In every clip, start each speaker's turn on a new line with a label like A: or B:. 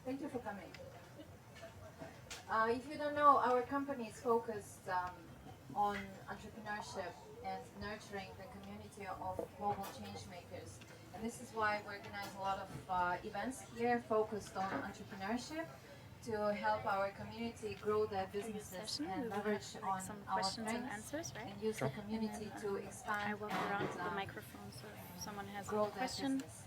A: Thank you for coming. If you don't know, our company is focused on entrepreneurship and nurturing the community of global change makers. And this is why we organize a lot of events here focused on entrepreneurship to help our community grow their
B: Previous
A: businesses
B: session, we
A: and
B: will have
A: leverage
B: like
A: on
B: some
A: our
B: questions and
A: strengths
B: answers, right?
A: and use
C: Sure.
A: the
B: And then
A: community to
B: I
A: expand
B: walk around
A: and
B: to the microphone, so if someone has a
A: grow their
B: question,
A: business.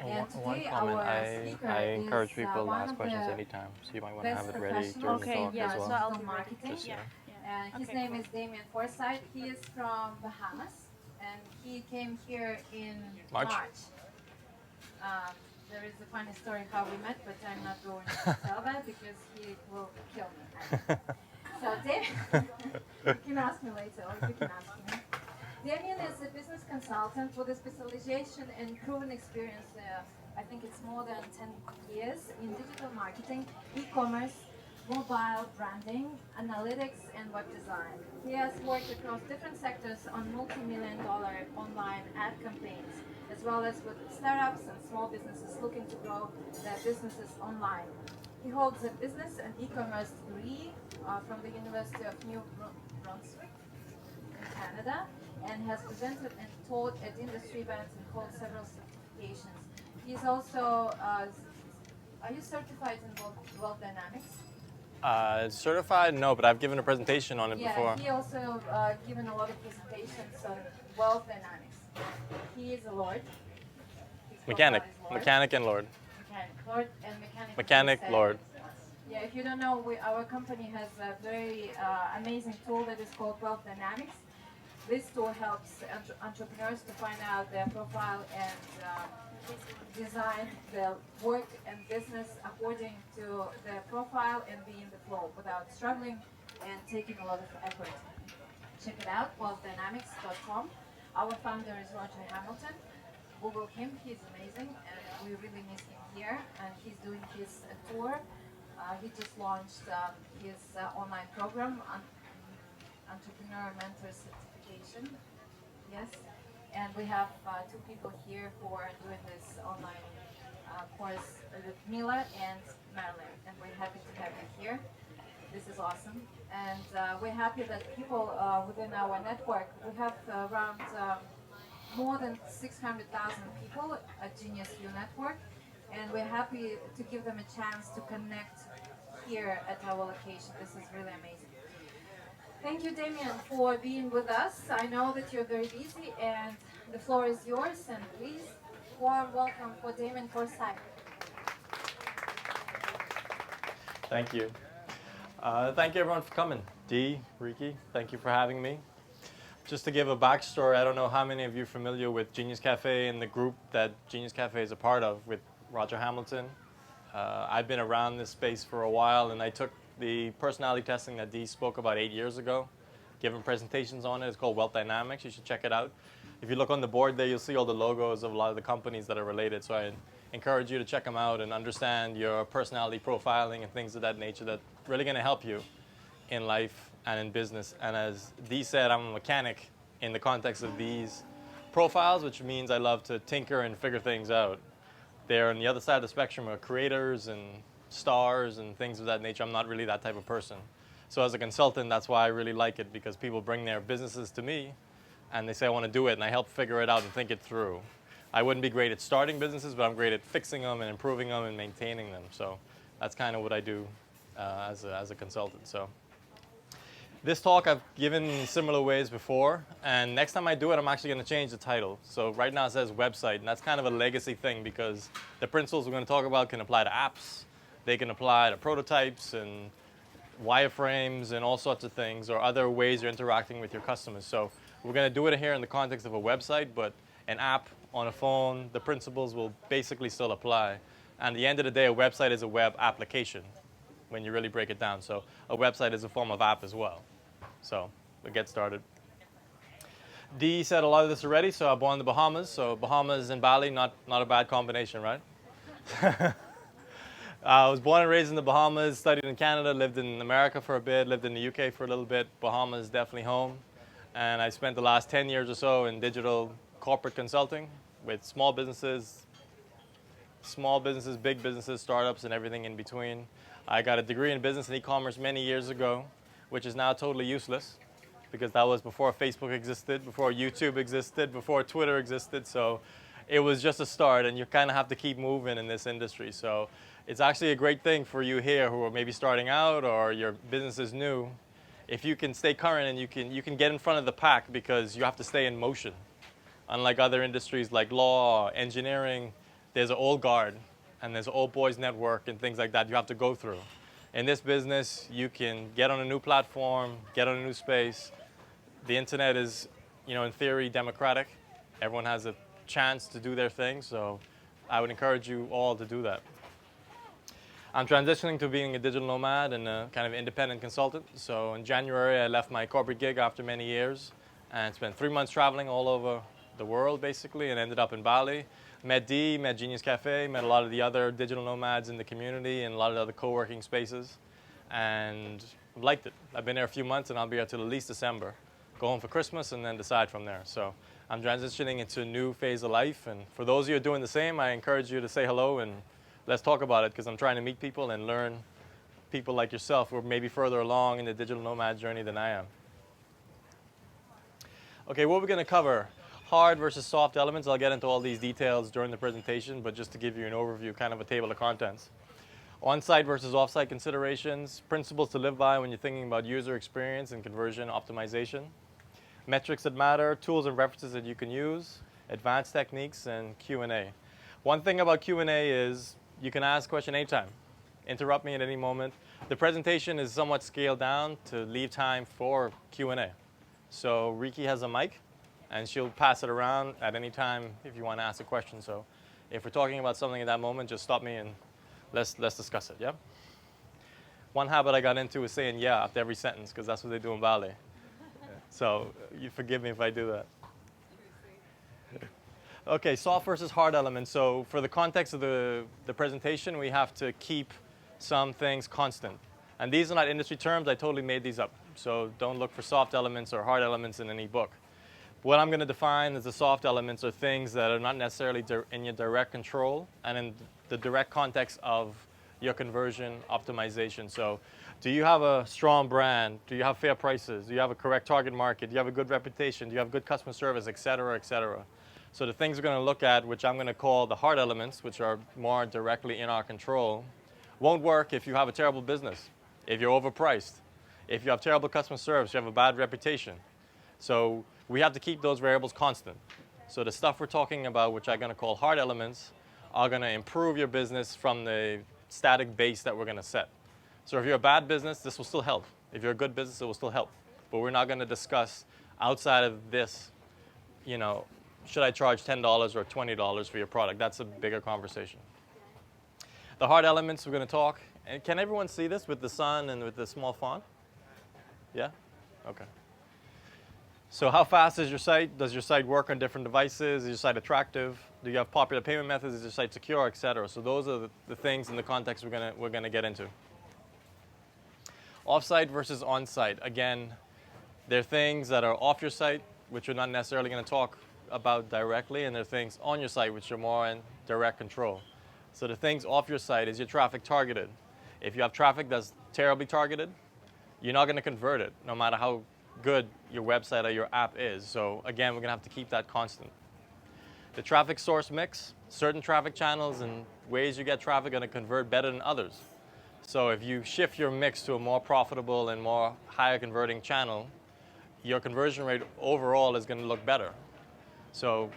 C: Well,
A: And
C: one
A: today
C: comment,
A: our
C: I
A: speaker is
C: encourage people to
A: one
C: ask
A: of
C: questions
A: the
C: anytime, so you might want to have
A: best
C: it ready
A: professionals
C: during the
B: okay,
C: talk
A: in
C: as
B: yeah, so
C: well.
B: I'll
A: digital
B: be ready.
A: marketing.
C: Just,
B: Yeah, yeah.
A: His
B: Okay,
A: name
B: cool.
A: is Damien Forsythe. He is from Bahamas, and he came here in
C: March.
A: March. There is a funny story how we met, but I'm not going to tell that because he will kill me. So Damien, you can ask me later, or you can ask me. Damien is a business consultant with a specialization and proven experience. I think it's more than 10 years in digital marketing, e-commerce, mobile branding, analytics, and web design. He has worked across different sectors on multi-million-dollar online ad campaigns, as well as with startups and small businesses looking to grow their businesses online. He holds a business and e-commerce degree from the University of New Brunswick in Canada and has presented and taught at industry events and holds several certifications. He's also, are you certified in Wealth Dynamics?
C: Certified? No, but I've given a presentation on it
A: Yeah,
C: before.
A: he also given a lot of presentations on Wealth Dynamics. He is a Lord. His
C: Mechanic.
A: profile is Lord.
C: Mechanic and Lord.
A: Mechanic, Lord and mechanic.
C: Mechanic, Lord.
A: Yeah, if you don't know, our company has a very amazing tool that is called Wealth Dynamics. This tool helps entrepreneurs to find out their profile and design their work and business according to their profile and be in the flow without struggling and taking a lot of effort. Check it out, wealthdynamics.com. Our founder is Roger Hamilton. Google him, he's amazing, and we really miss him here. And he's doing his tour. He just launched his online program, Entrepreneur Mentor Certification. Yes, and we have two people here who are doing this online course, Mila and Marilyn, and we're happy to have you here. This is awesome, and we're happy that people within our network, we have around more than 600,000 people at Genius U Network, and we're happy to give them a chance to connect here at our location. This is really amazing. Thank you, Damien, for being with us. I know that you're very busy, and the floor is yours. And please, warm welcome for Damien Forsythe.
C: Thank you. Thank you everyone for coming. Dee, Riki, thank you for having me. Just to give a backstory, I don't know how many of you are familiar with Genius Cafe and the group that Genius Cafe is a part of with Roger Hamilton. I've been around this space for a while, and I took the personality testing that Dee spoke about 8 years ago, given presentations on it. It's called Wealth Dynamics. You should check it out. If you look on the board there, you'll see all the logos of a lot of the companies that are related. So I encourage you to check them out and understand your personality profiling and things of that nature that really going to help you in life and in business. And as Dee said, I'm a mechanic in the context of these profiles, which means I love to tinker and figure things out. They're on the other side of the spectrum are creators and stars and things of that nature. I'm not really that type of person. So as a consultant, that's why I really like it, because people bring their businesses to me and they say, I want to do it, and I help figure it out and think it through. I wouldn't be great at starting businesses, but I'm great at fixing them and improving them and maintaining them. So that's kind of what I do as a consultant. So this talk I've given in similar ways before, and next time I do it, I'm actually going to change the title. So right now it says website, and that's kind of a legacy thing because the principles we're going to talk about can apply to apps, they can apply to prototypes and wireframes and all sorts of things, or other ways you're interacting with your customers. So we're going to do it here in the context of a website, but an app on a phone, the principles will basically still apply. And at the end of the day, a website is a web application when you really break it down. So a website is a form of app as well. So we'll get started. Dee said a lot of this already, so I'm born in the Bahamas. So Bahamas and Bali, not a bad combination, right? I was born and raised in the Bahamas, studied in Canada, lived in America for a bit, lived in the UK for a little bit. Bahamas definitely home. And I spent the last 10 years or so in digital corporate consulting with small businesses, small businesses, big businesses, startups, and everything in between. I got a degree in business and e-commerce many years ago, which is now totally useless because that was before Facebook existed, before YouTube existed, before Twitter existed. So it was just a start, and you kind of have to keep moving in this industry. So it's actually a great thing for you here who are maybe starting out or your business is new. If you can stay current and you can get in front of the pack because you have to stay in motion. Unlike other industries like law, engineering, there's an old guard and there's an old boys network and things like that you have to go through. In this business, you can get on a new platform, get on a new space. The internet is, in theory, democratic. Everyone has a chance to do their thing, so I would encourage you all to do that. I'm transitioning to being a digital nomad and a kind of independent consultant. So in January, I left my corporate gig after many years and spent 3 months traveling all over the world, basically, and ended up in Bali. Met Dee, met Genius Cafe, met a lot of the other digital nomads in the community and a lot of the other co-working spaces, and liked it. I've been there a few months, and I'll be here till at least December. Go home for Christmas and then decide from there. So I'm transitioning into a new phase of life, and for those of you who are doing the same, I encourage you to say hello and let's talk about it, because I'm trying to meet people and learn people like yourself who are maybe further along in the digital nomad journey than I am. Okay, what we're going to cover, hard versus soft elements. I'll get into all these details during the presentation, but just to give you an overview, kind of a table of contents. On-site versus off-site considerations, principles to live by when you're thinking about user experience and conversion optimization, metrics that matter, tools and references that you can use, advanced techniques, and Q&A. One thing about Q&A is you can ask a question anytime. Interrupt me at any moment. The presentation is somewhat scaled down to leave time for Q&A. So Riki has a mic, and she'll pass it around at any time if you want to ask a question. So if we're talking about something at that moment, just stop me and let's discuss it, yeah? One habit I got into is saying yeah after every sentence, because that's what they do in Bali. So you forgive me if I do that. Okay, soft versus hard elements. So for the context of the presentation, we have to keep some things constant. And these are not industry terms. I totally made these up. So don't look for soft elements or hard elements in any book. What I'm going to define as the soft elements are things that are not necessarily in your direct control and in the direct context of your conversion optimization. So do you have a strong brand? Do you have fair prices? Do you have a correct target market? Do you have a good reputation? Do you have good customer service, et cetera, et cetera? So the things we're going to look at, which I'm going to call the hard elements, which are more directly in our control, won't work if you have a terrible business, if you're overpriced, if you have terrible customer service, you have a bad reputation. So we have to keep those variables constant. So the stuff we're talking about, which I'm going to call hard elements, are going to improve your business from the static base that we're going to set. So if you're a bad business, this will still help. If you're a good business, it will still help. But we're not going to discuss outside of this, should I charge $10 or $20 for your product? That's a bigger conversation. The hard elements we're going to talk. And can everyone see this with the sun and with the small font? Yeah? Okay. So how fast is your site? Does your site work on different devices? Is your site attractive? Do you have popular payment methods? Is your site secure, et cetera? So those are the things in the context we're gonna get into. Off-site versus on-site. Again, there are things that are off your site, which we're not necessarily going to talk about directly, and there are things on your site which are more in direct control. So the things off your site is your traffic targeted. If you have traffic that's terribly targeted, you're not going to convert it, no matter how good your website or your app is. So again, we're going to have to keep that constant. The traffic source mix, certain traffic channels and ways you get traffic are going to convert better than others. So if you shift your mix to a more profitable and more higher converting channel, your conversion rate overall is going to look better. So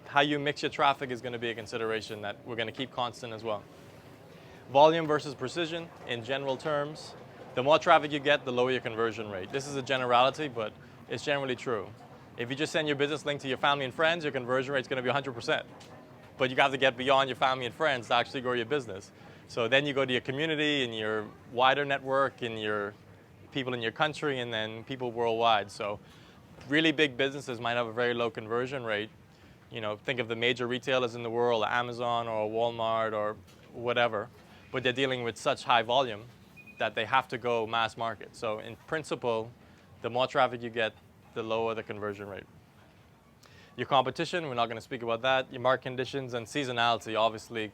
C: how you mix your traffic is going to be a consideration that we're going to keep constant as well. Volume versus precision, in general terms, the more traffic you get, the lower your conversion rate. This is a generality, but it's generally true. If you just send your business link to your family and friends, your conversion rate is going to be 100%. But you have to get beyond your family and friends to actually grow your business. So then you go to your community and your wider network and your people in your country and then people worldwide. So really big businesses might have a very low conversion rate. Think of the major retailers in the world, Amazon or Walmart or whatever, but they're dealing with such high volume that they have to go mass market. So in principle, the more traffic you get, the lower the conversion rate. Your competition, we're not going to speak about that. Your market conditions and seasonality, obviously,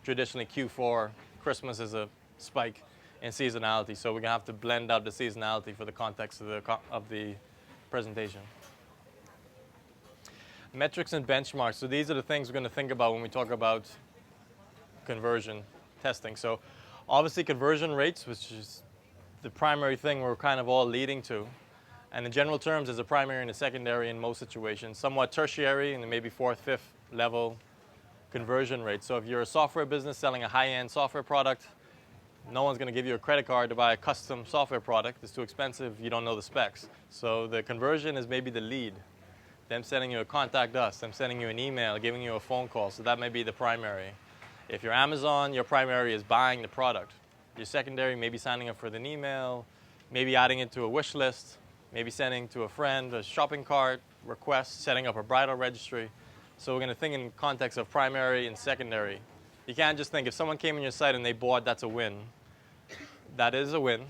C: traditionally Q4, Christmas is a spike in seasonality. So we're gonna have to blend out the seasonality for the context of the presentation. Metrics and benchmarks. So these are the things we're gonna think about when we talk about conversion testing. So obviously conversion rates, which is the primary thing we're kind of all leading to. And in general terms, there's a primary and a secondary in most situations, somewhat tertiary and maybe fourth, fifth level conversion rate. So if you're a software business selling a high-end software product, no one's going to give you a credit card to buy a custom software product. It's too expensive. You don't know the specs. So the conversion is maybe the lead. Them sending you a contact us, them sending you an email, giving you a phone call. So that may be the primary. If you're Amazon, your primary is buying the product. Your secondary, maybe signing up for an email, maybe adding it to a wish list, maybe sending to a friend a shopping cart request, setting up a bridal registry. So we're going to think in context of primary and secondary. You can't just think if someone came on your site and they bought, that's a win. That is a win,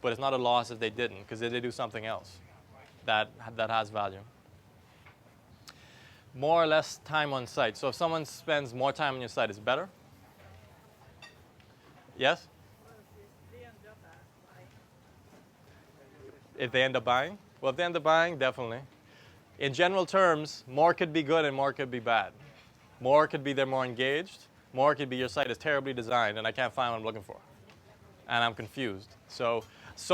C: but it's not a loss if they didn't, because they do something else that has value. More or less time on site. So if someone spends more time on your site, is it better? Yes? If they end up buying? Well, if they end up buying, definitely. In general terms, more could be good and more could be bad. More could be they're more engaged. More could be your site is terribly designed and I can't find what I'm looking for. And I'm confused. So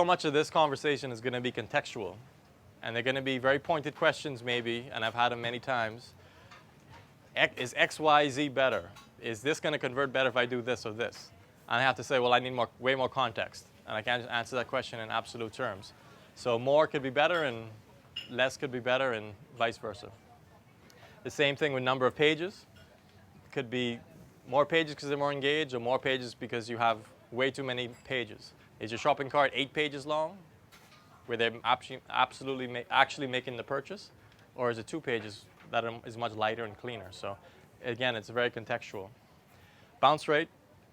C: much of this conversation is going to be contextual. And they're going to be very pointed questions maybe, and I've had them many times. Is X, Y, Z better? Is this going to convert better if I do this or this? And I have to say, well, I need way more context. And I can't answer that question in absolute terms. So more could be better and less could be better and vice versa. The same thing with number of pages. Could be more pages because they're more engaged or more pages because you have way too many pages. Is your shopping cart 8 pages long where they're actually making the purchase? Or is it 2 pages that is much lighter and cleaner? So again, it's very contextual. Bounce rate.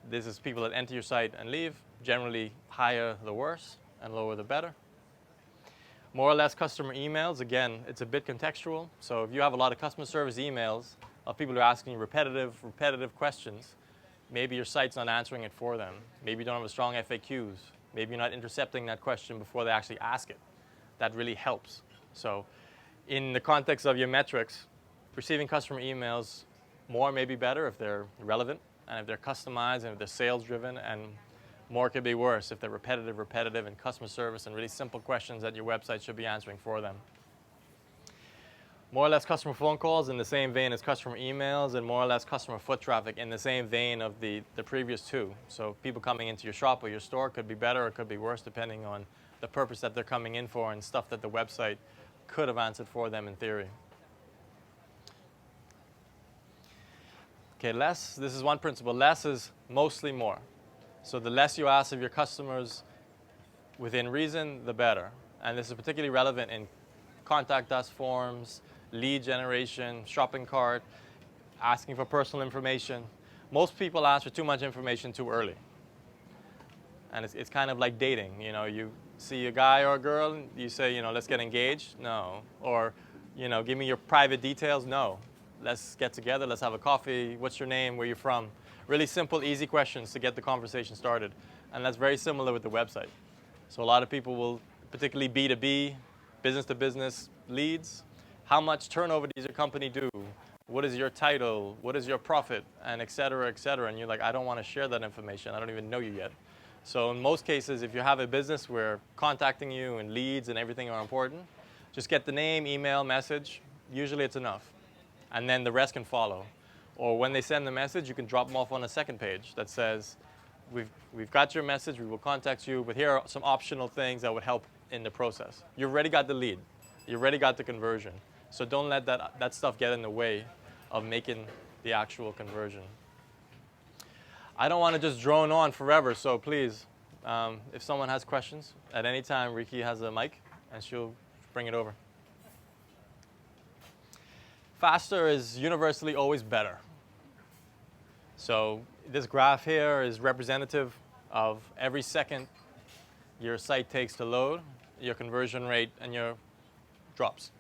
C: This is people that enter your site and leave. Generally higher the worse and lower the better. More or less customer emails, again, it's a bit contextual. So if you have a lot of customer service emails of people who are asking you repetitive questions, maybe your site's not answering it for them. Maybe you don't have a strong FAQs. Maybe you're not intercepting that question before they actually ask it. That really helps. So in the context of your metrics, receiving customer emails, more may be better if they're relevant and if they're customized and if they're sales driven, and more could be worse if they're repetitive, and customer service and really simple questions that your website should be answering for them. More or less customer phone calls in the same vein as customer emails, and more or less customer foot traffic in the same vein of the previous two. So people coming into your shop or your store could be better or could be worse depending on the purpose that they're coming in for and stuff that the website could have answered for them in theory. Okay, less, this is one principle. Less is mostly more. So the less you ask of your customers within reason, the better. And this is particularly relevant in contact us forms, lead generation, shopping cart, asking for personal information. Most people ask for too much information too early. And it's kind of like dating. You know, you see a guy or a girl, you say, you know, let's get engaged. No. Or, you know, give me your private details. No. Let's get together. Let's have a coffee. What's your name? Where are you from? Really simple, easy questions to get the conversation started. And that's very similar with the website. So a lot of people will, particularly B2B, business-to-business leads, how much turnover does your company do? What is your title? What is your profit? And et cetera, et cetera. And you're like, I don't want to share that information. I don't even know you yet. So in most cases, if you have a business where contacting you and leads and everything are important, just get the name, email, message. Usually it's enough. And then the rest can follow. Or when they send the message, you can drop them off on a second page that says, we've got your message, we will contact you, but here are some optional things that would help in the process. You've already got the lead. You've already got the conversion. So don't let that stuff get in the way of making the actual conversion. I don't want to just drone on forever, so please, if someone has questions at any time, Riki has a mic, and she'll bring it over. Faster is universally always better. So this graph here is representative of every second your site takes to load, your conversion rate, and your drops.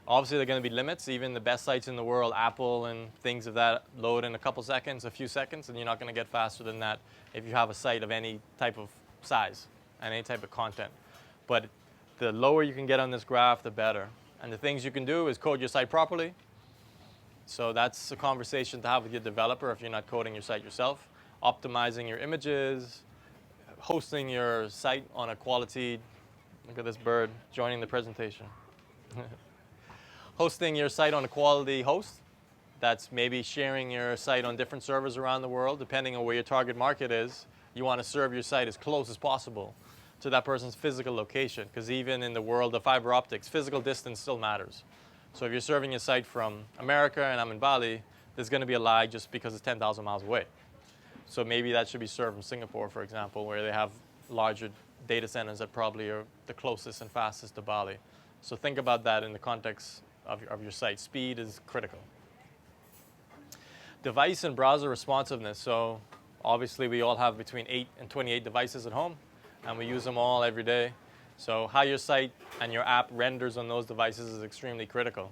C: Obviously, there are going to be limits. Even the best sites in the world, Apple and things of that, load in a couple seconds, a few seconds, and you're not going to get faster than that if you have a site of any type of size and any type of content. But the lower you can get on this graph, the better. And the things you can do is code your site properly. So that's a conversation to have with your developer if you're not coding your site yourself. Optimizing your images, hosting your site on a quality, look at this bird joining the presentation. Hosting your site on a quality host. That's maybe sharing your site on different servers around the world, depending on where your target market is. You want to serve your site as close as possible to that person's physical location, because even in the world of fiber optics, physical distance still matters. So if you're serving your site from America and I'm in Bali, there's going to be a lag just because it's 10,000 miles away. So maybe that should be served from Singapore, for example, where they have larger data centers that probably are the closest and fastest to Bali. So think about that in the context of your site. Speed is critical. Device and browser responsiveness. So obviously we all have between 8 and 28 devices at home, and we use them all every day. So how your site and your app renders on those devices is extremely critical.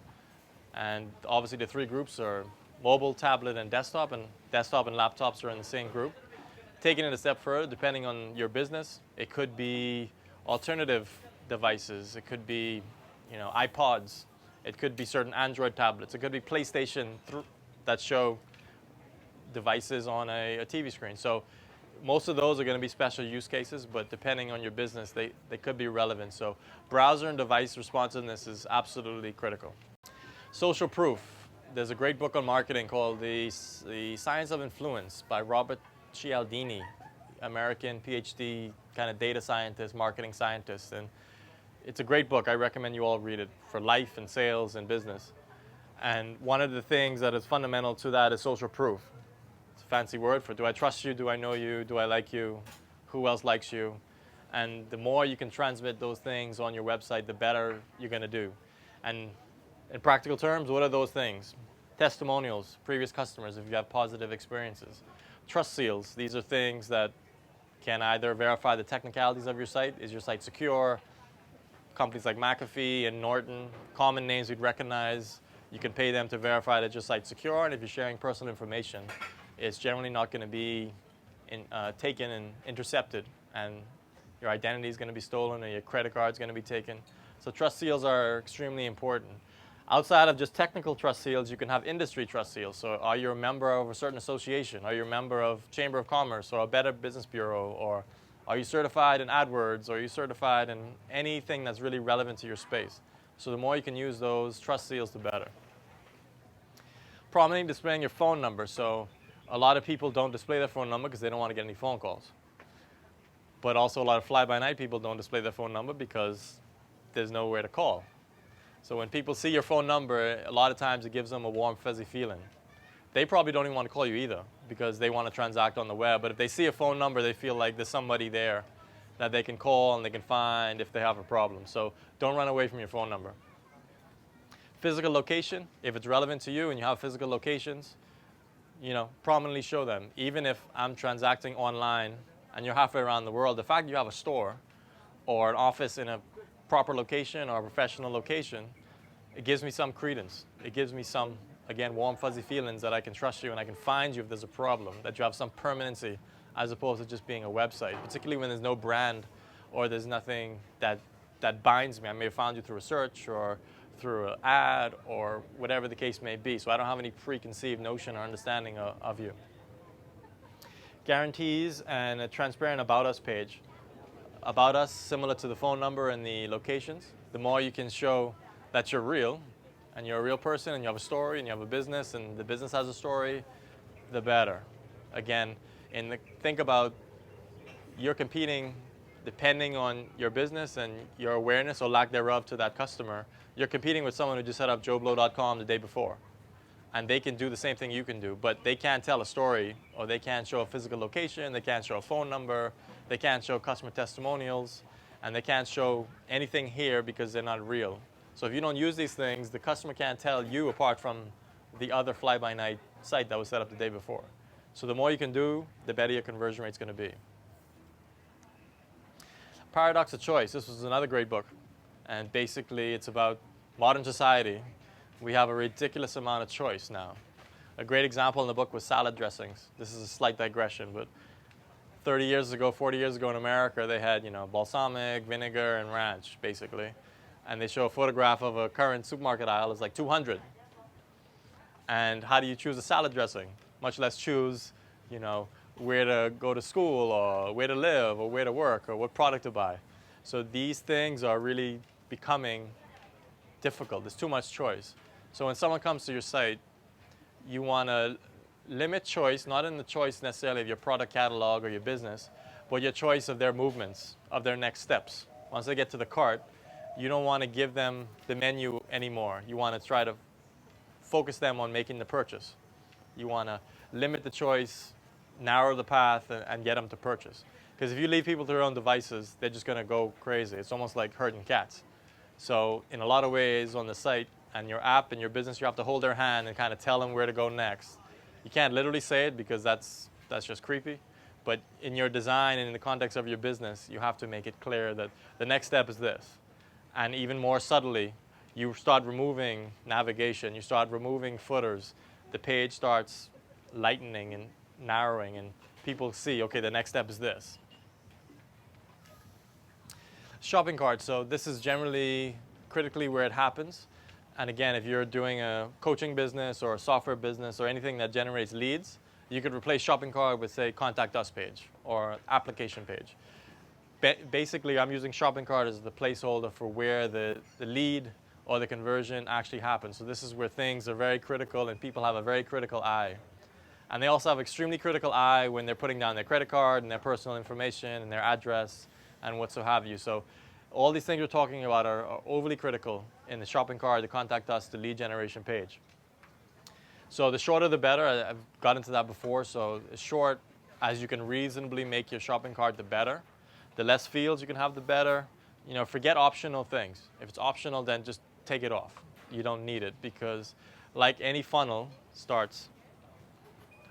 C: And obviously the three groups are mobile, tablet, and desktop and laptops are in the same group. Taking it a step further, depending on your business, it could be alternative devices. It could be, iPods. It could be certain Android tablets. It could be PlayStation that show devices on a TV screen. So most of those are going to be special use cases, but depending on your business, they could be relevant. So browser and device responsiveness is absolutely critical. Social proof. There's a great book on marketing called The Science of Influence by Robert Cialdini, American PhD kind of data scientist, marketing scientist. And it's a great book. I recommend you all read it for life and sales and business. And one of the things that is fundamental to that is social proof. It's a fancy word for do I trust you, do I know you, do I like you, who else likes you? And the more you can transmit those things on your website, the better you're going to do. And in practical terms, what are those things? Testimonials, previous customers if you have positive experiences. Trust seals, these are things that can either verify the technicalities of your site. Is your site secure? Companies like McAfee and Norton, common names you'd recognize. You can pay them to verify that your site's secure, and if you're sharing personal information, it's generally not going to be taken and intercepted, and your identity is going to be stolen or your credit card is going to be taken. So trust seals are extremely important. Outside of just technical trust seals, you can have industry trust seals. So are you a member of a certain association? Are you a member of Chamber of Commerce or a Better Business Bureau? Or are you certified in AdWords? Or are you certified in anything that's really relevant to your space? So the more you can use those trust seals, the better. Prominently displaying your phone number. So a lot of people don't display their phone number because they don't want to get any phone calls. But also a lot of fly-by-night people don't display their phone number because there's nowhere to call. So when people see your phone number, a lot of times it gives them a warm, fuzzy feeling. They probably don't even want to call you either because they want to transact on the web. But if they see a phone number, they feel like there's somebody there that they can call and they can find if they have a problem. So don't run away from your phone number. Physical location, if it's relevant to you and you have physical locations, prominently show them. Even if I'm transacting online and you're halfway around the world, the fact you have a store or an office in a proper location or a professional location, it gives me some credence. It gives me some, again, warm, fuzzy feelings that I can trust you and I can find you if there's a problem, that you have some permanency as opposed to just being a website, particularly when there's no brand or there's nothing that binds me. I may have found you through a search or through an ad or whatever the case may be. So I don't have any preconceived notion or understanding of you. Guarantees and a transparent About Us page. About Us, similar to the phone number and the locations. The more you can show that you're real, and you're a real person, and you have a story, and you have a business, and the business has a story, the better. Again, think about you're competing depending on your business and your awareness or lack thereof to that customer. You're competing with someone who just set up joeblow.com the day before. And they can do the same thing you can do, but they can't tell a story, or they can't show a physical location, they can't show a phone number, they can't show customer testimonials, and they can't show anything here because they're not real. So if you don't use these things, the customer can't tell you apart from the other fly-by-night site that was set up the day before. So the more you can do, the better your conversion rate's going to be. Paradox of Choice. This was another great book. And basically it's about modern society, we have a ridiculous amount of choice now. A great example in the book was salad dressings. This is a slight digression, but 30 years ago, 40 years ago in America, they had, balsamic, vinegar, and ranch, basically. And they show a photograph of a current supermarket aisle. It's like 200. And how do you choose a salad dressing? Much less choose, where to go to school or where to live or where to work or what product to buy. So these things are really becoming difficult. There's too much choice. So when someone comes to your site, you want to limit choice, not in the choice necessarily of your product catalog or your business, but your choice of their movements, of their next steps. Once they get to the cart, you don't want to give them the menu anymore. You want to try to focus them on making the purchase. You want to limit the choice, narrow the path, and get them to purchase. Because if you leave people to their own devices, they're just going to go crazy. It's almost like herding cats. So in a lot of ways on the site and your app and your business, you have to hold their hand and kind of tell them where to go next. You can't literally say it because that's just creepy. But in your design and in the context of your business, you have to make it clear that the next step is this. And even more subtly, you start removing navigation, you start removing footers. The page starts lightening and narrowing, and people see, okay, the next step is this. Shopping cart, so this is generally critically where it happens. And again, if you're doing a coaching business or a software business or anything that generates leads, you could replace shopping cart with, say, contact us page or application page. Basically, I'm using shopping cart as the placeholder for where the lead or the conversion actually happens. So this is where things are very critical and people have a very critical eye. And they also have extremely critical eye when they're putting down their credit card and their personal information and their address and what so have you. So all these things we're talking about are overly critical in the shopping cart, the contact us, the lead generation page. So the shorter the better. I've got into that before. So as short as you can reasonably make your shopping cart, the better. The less fields you can have, the better. Forget optional things. If it's optional, then just take it off. You don't need it because like any funnel starts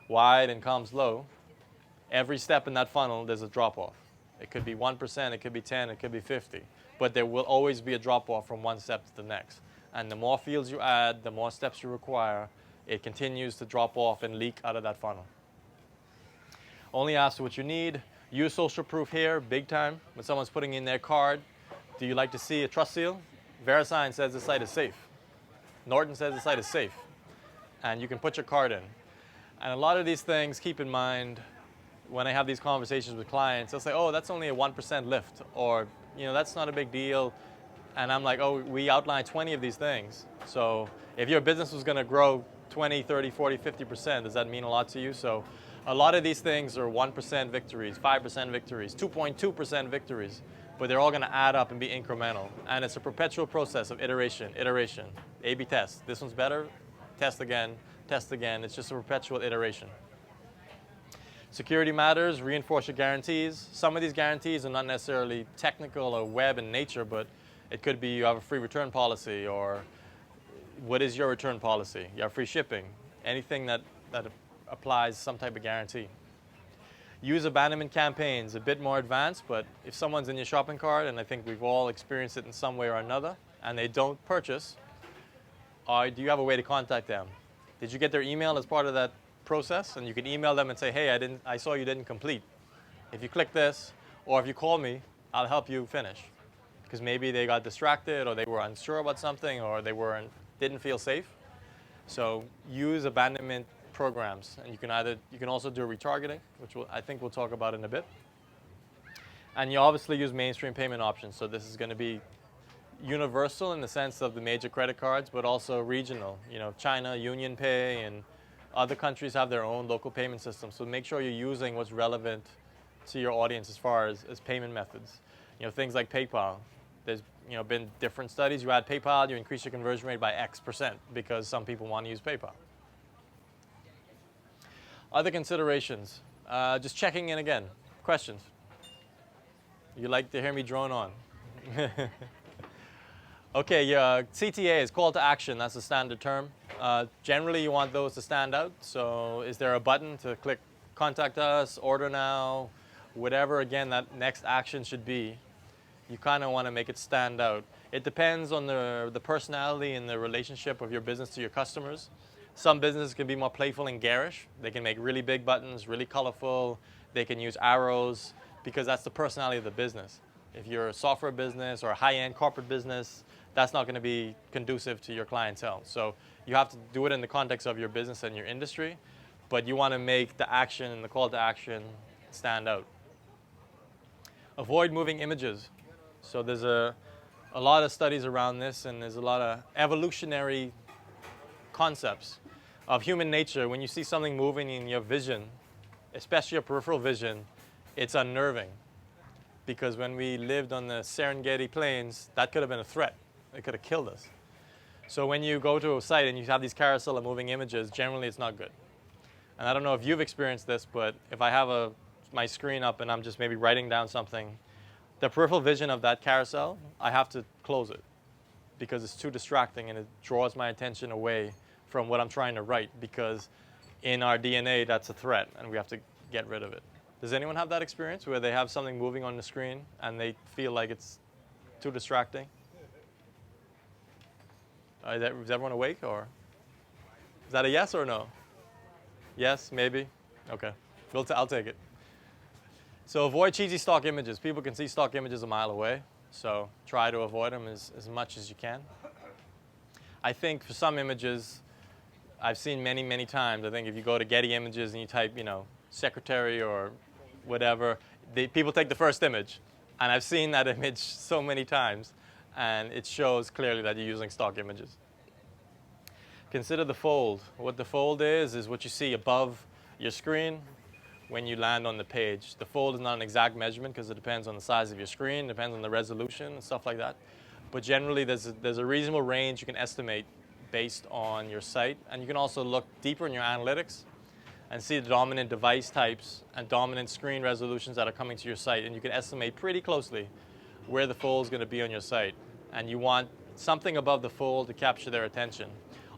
C: wide and comes low, every step in that funnel, there's a drop-off. It could be 1%, it could be 10, it could be 50. But there will always be a drop-off from one step to the next. And the more fields you add, the more steps you require, it continues to drop off and leak out of that funnel. Only ask what you need. Use social proof here, big time. When someone's putting in their card, do you like to see a trust seal? VeriSign says the site is safe. Norton says the site is safe. And you can put your card in. And a lot of these things, keep in mind, when I have these conversations with clients, they'll say, oh, that's only a 1% lift, or, that's not a big deal. And I'm like, oh, we outlined 20 of these things. So if your business was going to grow 20, 30, 40, 50%, does that mean a lot to you? So a lot of these things are 1% victories, 5% victories, 2.2% victories, but they're all going to add up and be incremental. And it's a perpetual process of iteration, A/B test. This one's better, test again, test again. It's just a perpetual iteration. Security matters, reinforce your guarantees. Some of these guarantees are not necessarily technical or web in nature, but it could be you have a free return policy, or what is your return policy? You have free shipping. Anything that applies some type of guarantee. Use abandonment campaigns, a bit more advanced, but if someone's in your shopping cart, and I think we've all experienced it in some way or another, and they don't purchase, do you have a way to contact them? Did you get their email as part of that process? And you can email them and say, hey, I saw you didn't complete. If you click this, or if you call me, I'll help you finish. Because maybe they got distracted, or they were unsure about something, or they didn't feel safe. So use abandonment programs, and you can also do retargeting, which I think we'll talk about in a bit. And you obviously use mainstream payment options. So this is going to be universal in the sense of the major credit cards, but also regional. China, Union Pay, and other countries have their own local payment systems. So make sure you're using what's relevant to your audience as far as payment methods. Things like PayPal. There's been different studies. You add PayPal, you increase your conversion rate by X% because some people want to use PayPal. Other considerations. Just checking in again. Questions? You like to hear me drone on? Okay, CTA is call to action. That's a standard term. Generally, you want those to stand out. So is there a button to click contact us, order now, whatever, again, that next action should be? You kind of want to make it stand out. It depends on the personality and the relationship of your business to your customers. Some businesses can be more playful and garish. They can make really big buttons, really colorful. They can use arrows because that's the personality of the business. If you're a software business or a high-end corporate business, that's not going to be conducive to your clientele. So you have to do it in the context of your business and your industry, but you want to make the action and the call to action stand out. Avoid moving images. So there's a lot of studies around this, and there's a lot of evolutionary concepts of human nature. When you see something moving in your vision, especially your peripheral vision, it's unnerving. Because when we lived on the Serengeti plains, that could have been a threat. It could have killed us. So when you go to a site and you have these carousel of moving images, generally it's not good. And I don't know if you've experienced this, but if I have my screen up and I'm just maybe writing down something, the peripheral vision of that carousel, I have to close it because it's too distracting and it draws my attention away from what I'm trying to write, because in our DNA, that's a threat and we have to get rid of it. Does anyone have that experience where they have something moving on the screen and they feel like it's too distracting? Is everyone awake, or is that a yes or no? Yes, maybe? Okay, I'll take it. So avoid cheesy stock images. People can see stock images a mile away, so try to avoid them as much as you can. I think for some images, I've seen many, many times, I think if you go to Getty Images and you type, secretary or whatever, people take the first image. And I've seen that image so many times, and it shows clearly that you're using stock images. Consider the fold. What the fold is what you see above your screen when you land on the page. The fold is not an exact measurement because it depends on the size of your screen, depends on the resolution and stuff like that. But generally, there's a reasonable range you can estimate based on your site. And you can also look deeper in your analytics and see the dominant device types and dominant screen resolutions that are coming to your site. And you can estimate pretty closely where the fold is going to be on your site. And you want something above the fold to capture their attention.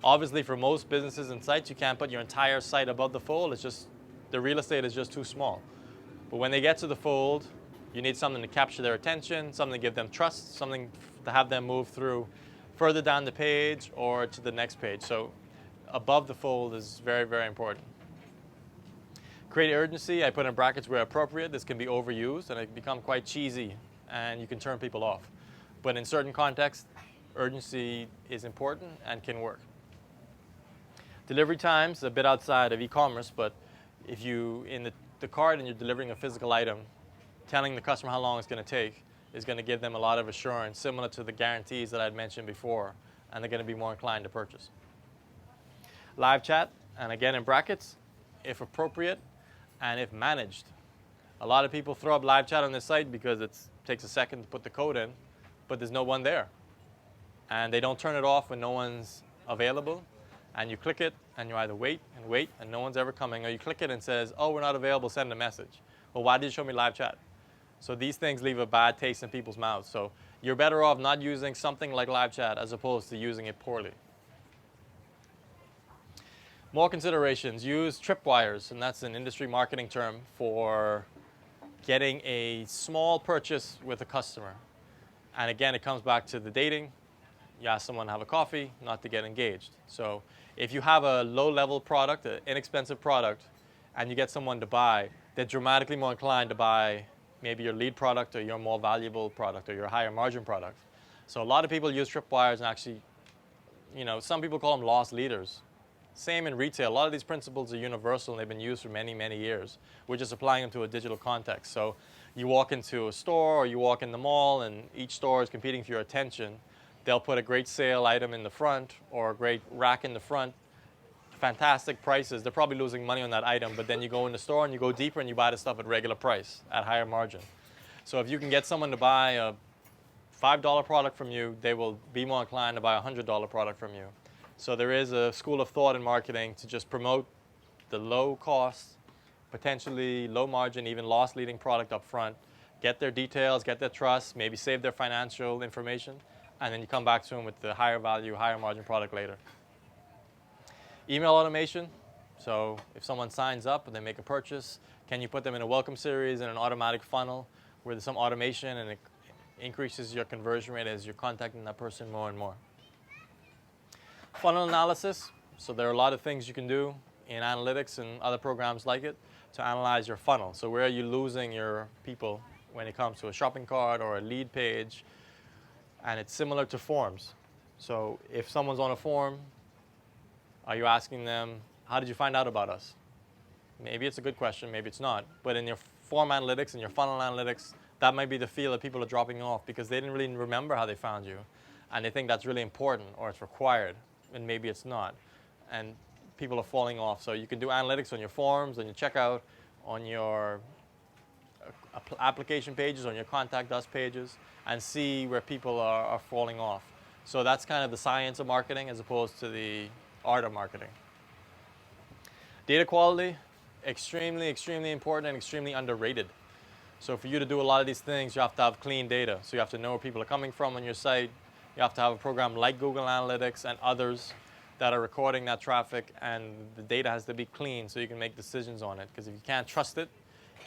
C: Obviously, for most businesses and sites, you can't put your entire site above the fold. It's just, the real estate is just too small. But when they get to the fold, you need something to capture their attention, something to give them trust, something to have them move through further down the page or to the next page. So above the fold is very, very important. Create urgency, I put in brackets where appropriate. This can be overused and it can become quite cheesy and you can turn people off. But in certain contexts, urgency is important and can work. Delivery times, a bit outside of e-commerce, but if you, in the cart and you're delivering a physical item, telling the customer how long it's going to take is going to give them a lot of assurance, similar to the guarantees that I'd mentioned before, and they're going to be more inclined to purchase. Live chat, and again in brackets, if appropriate and if managed. A lot of people throw up live chat on their site because it takes a second to put the code in, but there's no one there. And they don't turn it off when no one's available, and you click it and you either wait and no one's ever coming, or you click it and says, oh, we're not available, send a message. Well, why did you show me live chat? So these things leave a bad taste in people's mouths. So you're better off not using something like live chat as opposed to using it poorly. More considerations. Use tripwires, and that's an industry marketing term for getting a small purchase with a customer. And again, it comes back to the dating. You ask someone to have a coffee, not to get engaged. So if you have a low-level product, an inexpensive product, and you get someone to buy, they're dramatically more inclined to buy maybe your lead product or your more valuable product or your higher margin product. So a lot of people use tripwires and actually, some people call them loss leaders. Same in retail. A lot of these principles are universal and they've been used for many, many years. We're just applying them to a digital context. So you walk into a store or you walk in the mall and each store is competing for your attention. They'll put a great sale item in the front or a great rack in the front. Fantastic prices. They're probably losing money on that item, but then you go in the store and you go deeper and you buy the stuff at regular price, at higher margin. So if you can get someone to buy a $5 product from you, they will be more inclined to buy a $100 product from you. So there is a school of thought in marketing to just promote the low cost, potentially low margin, even loss leading product up front, get their details, get their trust, maybe save their financial information, and then you come back to them with the higher value, higher margin product later. Email automation. So if someone signs up and they make a purchase, can you put them in a welcome series and an automatic funnel where there's some automation and increases your conversion rate as you're contacting that person more and more. Funnel analysis. So there are a lot of things you can do in analytics and other programs like it to analyze your funnel. So where are you losing your people when it comes to a shopping cart or a lead page? And it's similar to forms. So if someone's on a form, are you asking them, how did you find out about us? Maybe it's a good question, maybe it's not. But in your form analytics and your funnel analytics, that might be the feel that people are dropping off because they didn't really remember how they found you. And they think that's really important or it's required, and maybe it's not. And people are falling off. So you can do analytics on your forms, on your checkout, on your application pages, on your contact us pages, and see where people are falling off. So that's kind of the science of marketing as opposed to the art of marketing. Data quality, extremely, extremely important and extremely underrated. So for you to do a lot of these things, you have to have clean data. So you have to know where people are coming from on your site. You have to have a program like Google Analytics and others that are recording that traffic, and the data has to be clean so you can make decisions on it. Because if you can't trust it,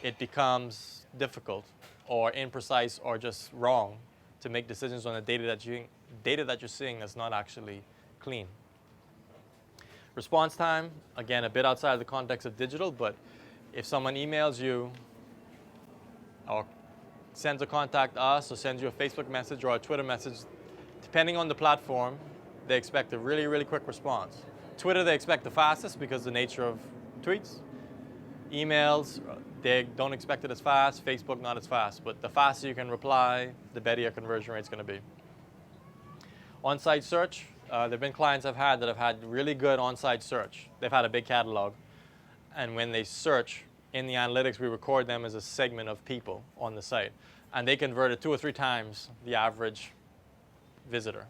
C: it becomes difficult or imprecise or just wrong to make decisions on the data that you're seeing that's not actually clean. Response time, again, a bit outside of the context of digital, but if someone emails you or sends a contact us or sends you a Facebook message or a Twitter message, depending on the platform, they expect a really, really quick response. Twitter, they expect the fastest because of the nature of tweets. Emails, they don't expect it as fast. Facebook, not as fast. But the faster you can reply, the better your conversion rate is going to be. On-site search, there have been clients I've had that have had really good on-site search. They've had a big catalog. And when they search, in the analytics, we record them as a segment of people on the site. And they converted 2 or 3 times the average visitor.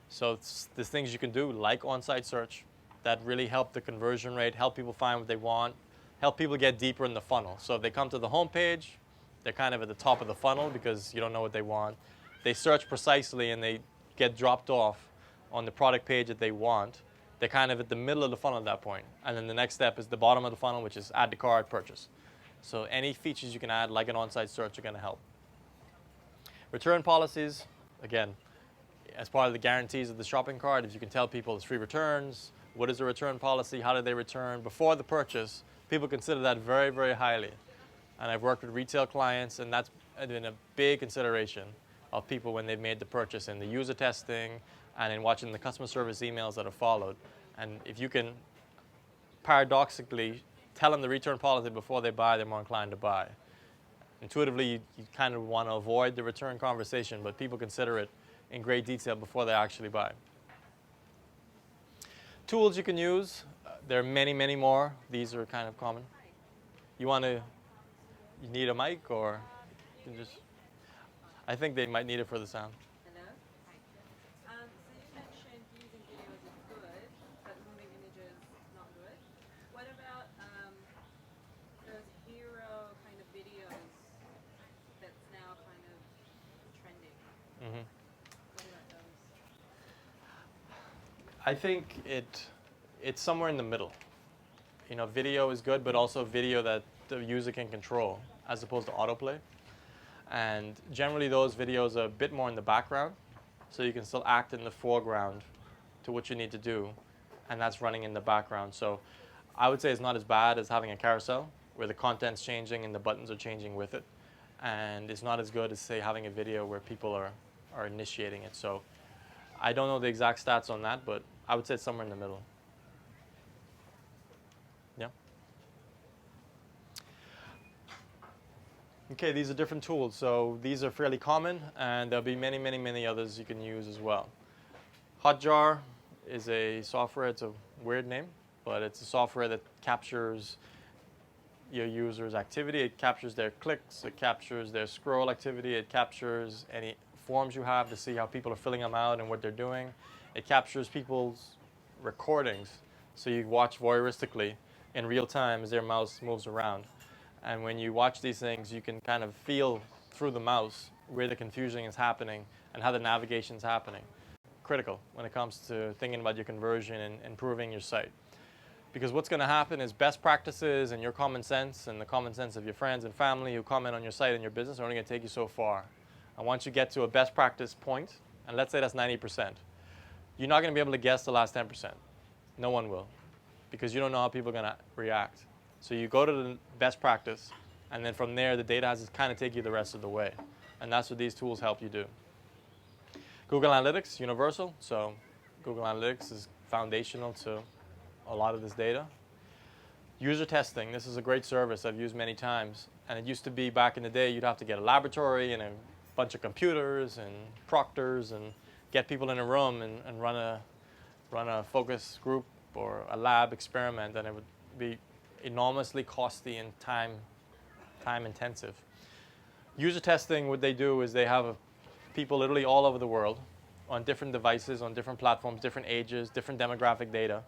C: So there's things you can do like on-site search that really help the conversion rate, help people find what they want, help people get deeper in the funnel. So if they come to the home page, they're kind of at the top of the funnel because you don't know what they want. They search precisely and they get dropped off on the product page that they want. They're kind of at the middle of the funnel at that point. And then the next step is the bottom of the funnel, which is add to cart, purchase. So any features you can add, like an on-site search, are going to help. Return policies, again, as part of the guarantees of the shopping cart, if you can tell people it's free returns, what is the return policy, how do they return, before the purchase, people consider that very, very highly. And I've worked with retail clients, and that's been a big consideration of people when they've made the purchase in the user testing and in watching the customer service emails that have followed. And if you can paradoxically tell them the return policy before they buy, they're more inclined to buy. Intuitively, you kind of want to avoid the return conversation, but people consider it in great detail before they actually buy. Tools you can use, there are many, many more. These are kind of common. You need a mic, or you can just, I think they might need it for the sound.
B: Hello. Hi. So you mentioned using videos is good, but moving images not good. What about those hero kind of videos that's now kind of trending?
C: Mm-hmm.
B: What about those?
C: I think it's somewhere in the middle. You know, video is good, but also video that the user can control, as opposed to autoplay. And generally those videos are a bit more in the background, so you can still act in the foreground to what you need to do, and that's running in the background. So I would say it's not as bad as having a carousel, where the content's changing and the buttons are changing with it. And it's not as good as, say, having a video where people are initiating it. So I don't know the exact stats on that, but I would say it's somewhere in the middle. Yeah? Okay, these are different tools. So these are fairly common, and there'll be many, many, many others you can use as well. Hotjar is a software. It's a weird name, but it's a software that captures your users' activity. It captures their clicks. It captures their scroll activity. It captures any forms you have to see how people are filling them out and what they're doing. It captures people's recordings, so you watch voyeuristically in real time as their mouse moves around. And when you watch these things, you can kind of feel through the mouse where the confusion is happening and how the navigation is happening. Critical when it comes to thinking about your conversion and improving your site. Because what's going to happen is best practices and your common sense and the common sense of your friends and family who comment on your site and your business are only going to take you so far. And once you get to a best practice point, and let's say that's 90%, you're not going to be able to guess the last 10%. No one will, because you don't know how people are going to react. So you go to the best practice, and then from there, the data has to kind of take you the rest of the way. And that's what these tools help you do. Google Analytics, universal. So Google Analytics is foundational to a lot of this data. User testing, this is a great service I've used many times. And it used to be back in the day, you'd have to get a laboratory and a bunch of computers and proctors and get people in a room and run a focus group or a lab experiment, and it would be enormously costly and time intensive. User testing, what they do is they have people literally all over the world on different devices, on different platforms, different ages, different demographic data,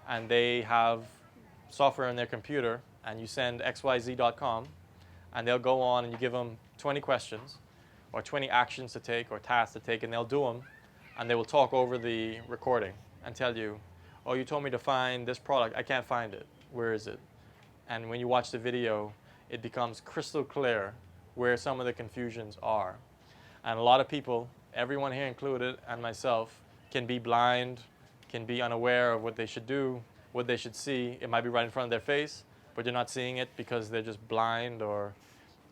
C: and they have software in their computer, and you send xyz.com, and they'll go on and you give them 20 questions or 20 actions to take or tasks to take, and they'll do them, and they will talk over the recording and tell you, oh, you told me to find this product. I can't find it. Where is it? And when you watch the video, it becomes crystal clear where some of the confusions are. And a lot of people, everyone here included and myself, can be blind, can be unaware of what they should do, what they should see. It might be right in front of their face, but you're not seeing it because they're just blind or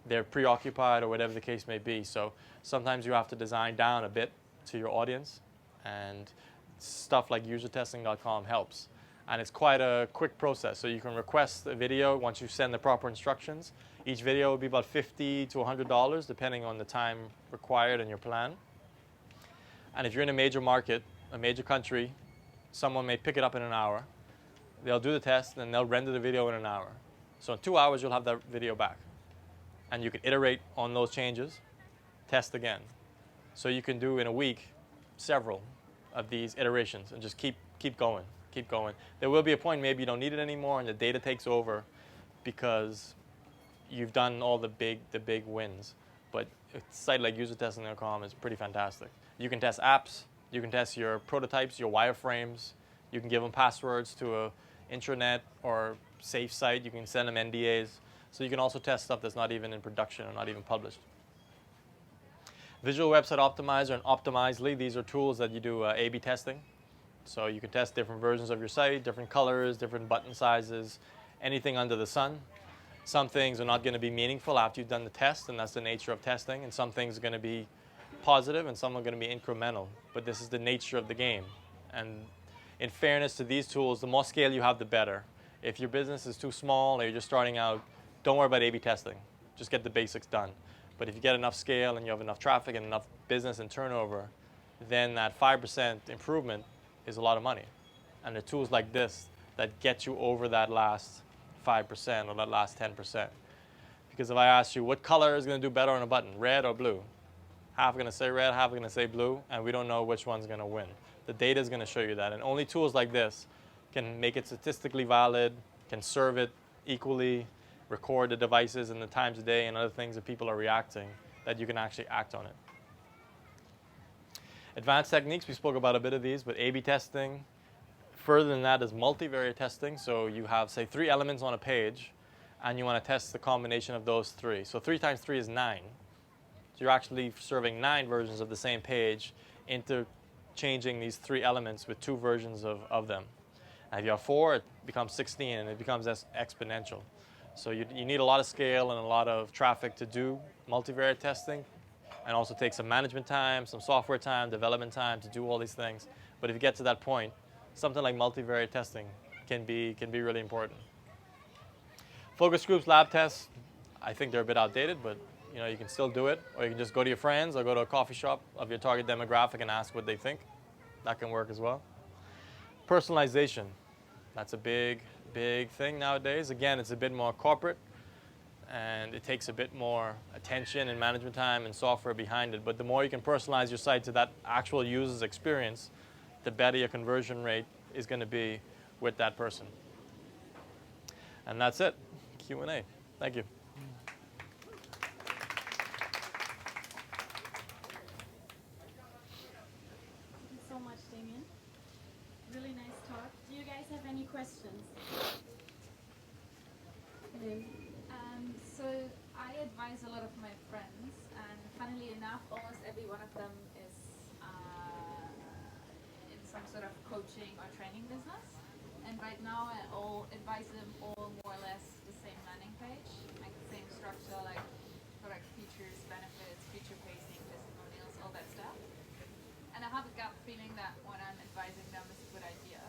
C: they're preoccupied or whatever the case may be. So sometimes you have to design down a bit to your audience, and stuff like usertesting.com helps. And it's quite a quick process. So you can request a video once you send the proper instructions. Each video will be about $50 to $100 depending on the time required and your plan. And if you're in a major market, a major country, someone may pick it up in an hour. They'll do the test and they'll render the video in an hour. So in 2 hours, you'll have that video back. And you can iterate on those changes, test again. So you can do in a week several of these iterations and just keep going, keep going. There will be a point maybe you don't need it anymore and the data takes over because you've done all the big wins. But a site like usertesting.com is pretty fantastic. You can test apps, you can test your prototypes, your wireframes, you can give them passwords to a intranet or safe site, you can send them NDAs. So you can also test stuff that's not even in production or not even published. Visual Website Optimizer and Optimizely, these are tools that you do A/B testing. So you can test different versions of your site, different colors, different button sizes, anything under the sun. Some things are not going to be meaningful after you've done the test, and that's the nature of testing. And some things are going to be positive and some are going to be incremental. But this is the nature of the game. And in fairness to these tools, the more scale you have, the better. If your business is too small or you're just starting out, don't worry about A/B testing. Just get the basics done. But if you get enough scale and you have enough traffic and enough business and turnover, then that 5% improvement is a lot of money. And there are tools like this that get you over that last 5% or that last 10%. Because if I ask you what color is going to do better on a button, red or blue, half are going to say red, half are going to say blue, and we don't know which one's going to win. The data is going to show you that. And only tools like this can make it statistically valid, can serve it equally, record the devices and the times of day and other things that people are reacting, that you can actually act on it. Advanced techniques, we spoke about a bit of these, but A/B testing. Further than that is multivariate testing. So you have, say, 3 elements on a page, and you want to test the combination of those 3. So 3 times 3 is 9. So you're actually serving 9 versions of the same page, interchanging these 3 elements with 2 versions of them. And if you have 4, it becomes 16, and it becomes exponential. So you need a lot of scale and a lot of traffic to do multivariate testing, and also take some management time, some software time, development time to do all these things. But if you get to that point, something like multivariate testing can be really important. Focus groups, lab tests, I think they're a bit outdated, but you can still do it. Or you can just go to your friends or go to a coffee shop of your target demographic and ask what they think. That can work as well. Personalization, that's a big thing nowadays. Again, it's a bit more corporate, and it takes a bit more attention and management time and software behind it. But the more you can personalize your site to that actual user's experience, the better your conversion rate is going to be with that person. And that's it. Q&A. Thank you.
D: Thank you so much, Damien. Really nice talk. Do you guys have any questions? So I advise a lot of my friends, and funnily
A: enough, almost every one of them is in some sort of coaching or training business. And right now I all advise them all more or less the same landing page, like the same structure, like product features, benefits, feature pacing, testimonials, all that stuff. And I have a gut feeling that what I'm advising them is a good idea.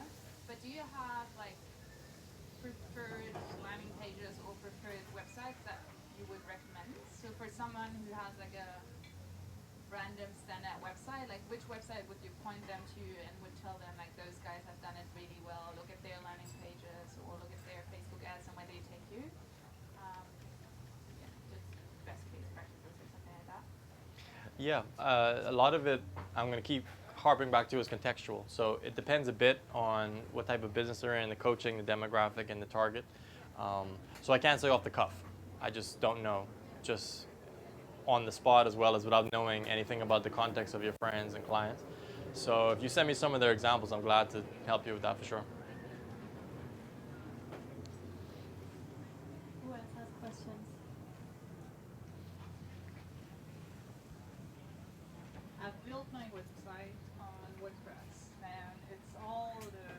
A: But do you have like preferred landing pages or preferred websites that you would recommend? So for someone who has like a random standout website, like which website would you point them to and would tell them like those guys have done it really well, look at their landing pages or look at their Facebook ads and where they take you? Yeah, just best case practices or something like that.
C: Yeah, a lot of it I'm going to keep harping back to is contextual. So it depends a bit on what type of business they're in, the coaching, the demographic, and the target. So I can't say off the cuff. I just don't know. Just on the spot as well as without knowing anything about the context of your friends and clients. So if you send me some of their examples, I'm glad to help you with that for sure.
D: Who else has questions?
E: I've built my website on WordPress, and it's all the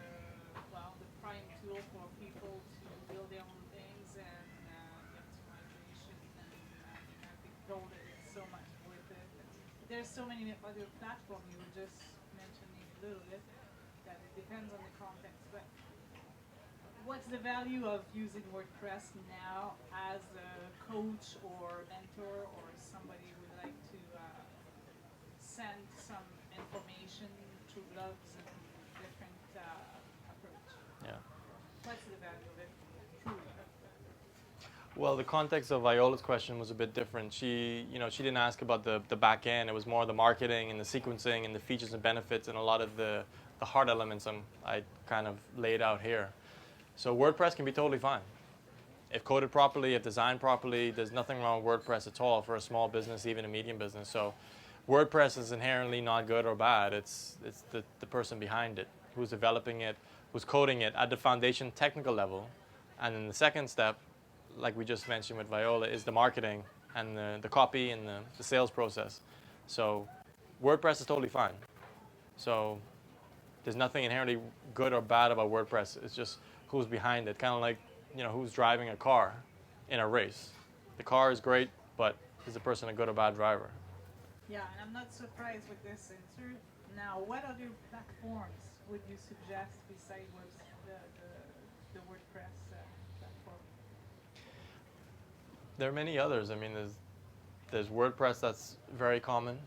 E: prime tool for people to build their own things and the optimization. And I've been told that it's so much worth it. There's so many other platforms. You were just mentioning a little bit that it depends on the context, but what's the value of using WordPress now as a coach or mentor or somebody who would like to send some information through blogs and different approach?
C: Yeah.
E: What's the value of it? Truly.
C: Well, the context of Viola's question was a bit different. She didn't ask about the back end. It was more the marketing and the sequencing and the features and benefits and a lot of the hard elements I kind of laid out here. So WordPress can be totally fine. If coded properly, if designed properly, there's nothing wrong with WordPress at all for a small business, even a medium business. So WordPress is inherently not good or bad. It's the person behind it, who's developing it, who's coding it at the foundation technical level. And then the second step, like we just mentioned with Viola, is the marketing and the copy and the sales process. So WordPress is totally fine. So there's nothing inherently good or bad about WordPress. It's just who's behind it. Kind of like, who's driving a car in a race. The car is great, but is the person a good or bad driver?
E: Yeah, and I'm not surprised with this answer. Now, what other platforms would you suggest besides the WordPress platform?
C: There are many others. I mean, there's WordPress that's very common.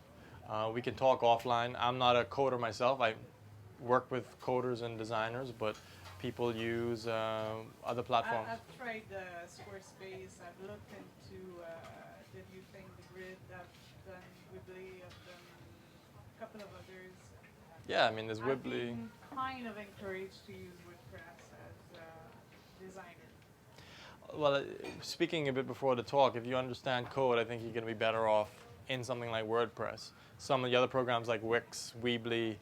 C: We can talk offline. I'm not a coder myself. I work with coders and designers, but people use other platforms.
E: I've tried Squarespace. I've looked into the new thing, the Grid. I've done Weebly. I've done a couple of others.
C: Yeah, I mean, there's
E: I've
C: Weebly.
E: been kind of encouraged to use WordPress as a designer.
C: Well, speaking a bit before the talk, if you understand code, I think you're going to be better off in something like WordPress. Some of the other programs like Wix, Weebly,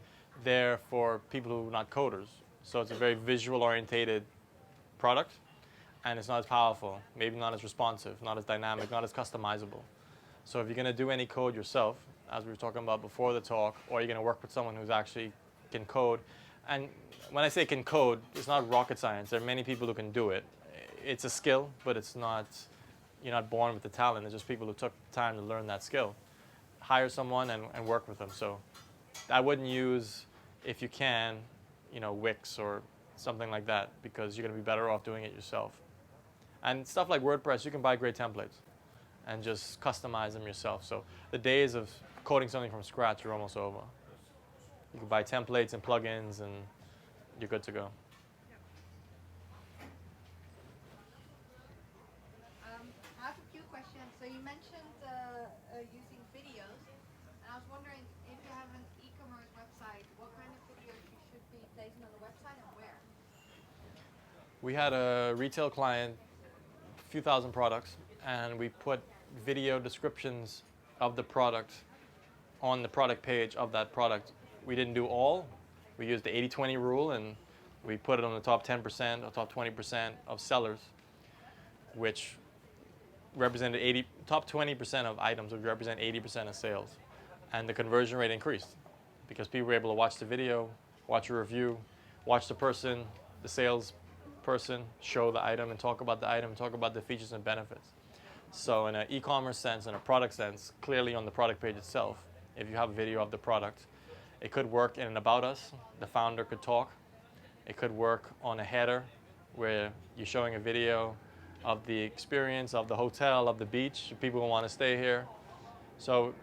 C: they're for people who are not coders. So it's a very visual-orientated product, and it's not as powerful, maybe not as responsive, not as dynamic, not as customizable. So if you're going to do any code yourself, as we were talking about before the talk, or you're going to work with someone who's actually can code, and when I say can code, it's not rocket science. There are many people who can do it. It's a skill, but it's not, you're not born with the talent. It's just people who took time to learn that skill. Hire someone and work with them. So I wouldn't use, if you can, Wix or something like that, because you're going to be better off doing it yourself. And stuff like WordPress, you can buy great templates and just customize them yourself. So the days of coding something from scratch are almost over. You can buy templates and plugins and you're good to go.
F: I have a few questions. So you mentioned using videos, and I was wondering if you have an e-commerce website, what kind of videos you should be placing on the website and where?
C: We had a retail client, a few thousand products, and we put video descriptions of the product on the product page of that product. We didn't do all. We used the 80-20 rule, and we put it on the top 10% or top 20% of sellers, which represented 80, top 20% of items would represent 80% of sales. And the conversion rate increased because people were able to watch the video, watch a review, watch the person, the sales person, show the item and talk about the item, talk about the features and benefits. So in an e-commerce sense and a product sense, clearly on the product page itself, if you have a video of the product, it could work in an about us. The founder could talk. It could work on a header where you're showing a video of the experience of the hotel, of the beach. People want to stay here. So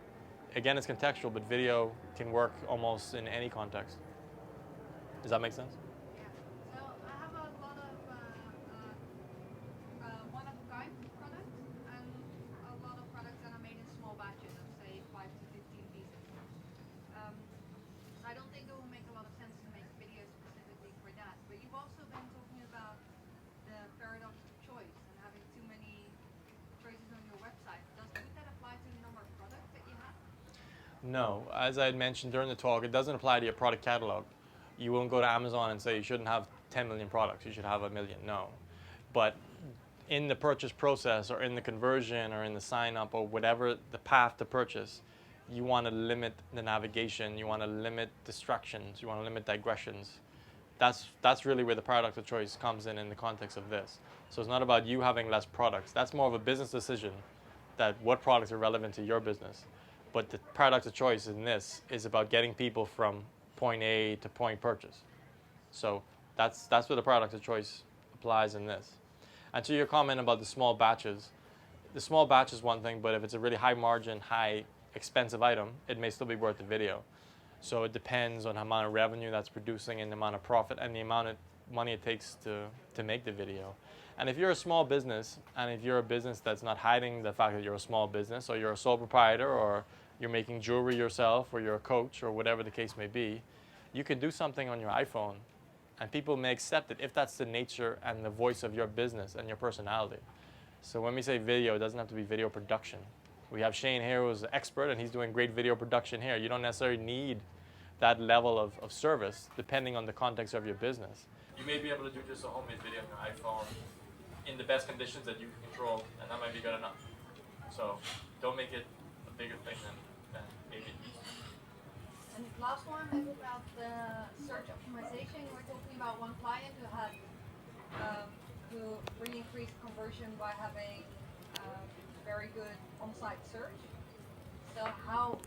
C: again, it's contextual, but video can work almost in any context. Does that make sense?
F: Yeah. So I have a lot of one-of-a-kind products and a lot of products that are made in small batches of say 5 to 15 pieces. I don't think it will make a lot of sense to make videos specifically for that. But you've also been talking about the paradox of choice and having too many choices on your website. Would that apply to the number of products that you have?
C: No. As I had mentioned during the talk, it doesn't apply to your product catalog. You won't go to Amazon and say you shouldn't have 10 million products, you should have 1 million. No. But in the purchase process or in the conversion or in the sign up or whatever the path to purchase, you want to limit the navigation, you want to limit distractions, you want to limit digressions. That's really where the paradox of choice comes in the context of this. So it's not about you having less products. That's more of a business decision that what products are relevant to your business. But the paradox of choice in this is about getting people from point A to point purchase. So that's where the paradox of choice applies in this. And to your comment about the small batches is one thing, but if it's a really high margin, high expensive item, it may still be worth the video. So it depends on the amount of revenue that's producing and the amount of profit and the amount of money it takes to make the video. And if you're a small business, and if you're a business that's not hiding the fact that you're a small business, or you're a sole proprietor, or you're making jewelry yourself, or you're a coach, or whatever the case may be, you can do something on your iPhone, and people may accept it if that's the nature and the voice of your business and your personality. So when we say video, it doesn't have to be video production. We have Shane here who's an expert, and he's doing great video production here. You don't necessarily need that level of service depending on the context of your business. You may be able to do just a homemade video on your iPhone in the best conditions that you can control, and that might be good enough. So don't make it a bigger thing than maybe it needs to be.
F: And the last one is about the search optimization. We're talking about one client who really increased conversion by having very good on-site search. So